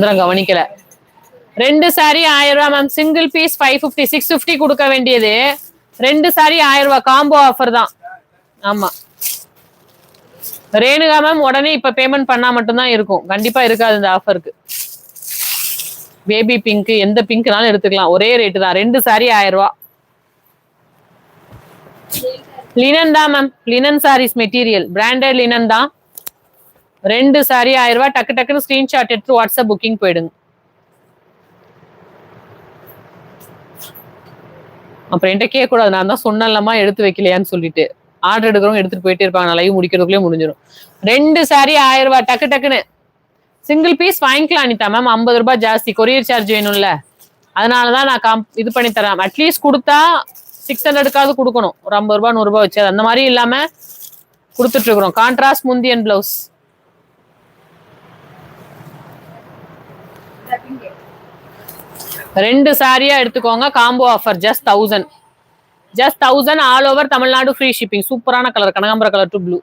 கவனிக்கல. 2 சாரி 1000 ரூபாய் ma'am. Single piece 550 650 கொடுக்க வேண்டியது 2 சாரி 1000 ரூபாய் காம்போ ஆஃபர் தான். ஆமா ரேணுகா மேம் உடனே இப்ப பேமெண்ட் பண்ணா மட்டும்தான் இருக்கும். கண்டிப்பா இருக்காது இந்த ஆஃபருக்கு. பேபி பிங்க் எந்த பிங்க்னாலும் எடுத்துக்கலாம். ஒரே ரேட்டு தான். 2 சாரி 1000 ரூபாய். லினன் தான் ma'am. Linen saris material branded linen தான். 2 சாரி 1000 ரூபாய். டக்கு டக்குன்னு ஸ்கிரீன்ஷாட் எடுத்து வாட்ஸ்அப் புக்கிங் போயிடுங்க. அப்புறம் என்கிட்ட கேட்க கூடாது. நான் தான் சொன்னலமா எடுத்து வைக்கலையான்னு சொல்லிட்டு. ஆர்டர் எடுக்கிறவங்க எடுத்துட்டு போயிட்டே இருப்பாங்க. நான் லைவ் முடிக்கிறதுக்குள்ளே முடிஞ்சிடும். 2 சாரி 1000 ரூபாய். டக்கு டக்குன்னு சிங்கிள் பீஸ் வாங்கிக்கலாம் அனிதா மேம். 50 ரூபாய் ஜாஸ்தி. கொரியர் சார்ஜ் வேணும்ல, அதனாலதான் நான் இது பண்ணி தரேன். அட்லீஸ்ட் கொடுத்தா 600க்காவது கொடுக்கணும். ஒரு 50 ரூபாய் 100 ரூபாய் வச்சு அந்த மாதிரி இல்லாம கொடுத்துட்டு இருக்கிறோம். கான்ட்ராஸ்ட் முந்தியன் பிளவுஸ் 2 சாரியா எடுத்துக்கோங்க. Combo offer just 1000 all over Tamil Nadu free shipping. சூப்பரான கலர் கனகாம்பர கலர் டு ப்ளூ.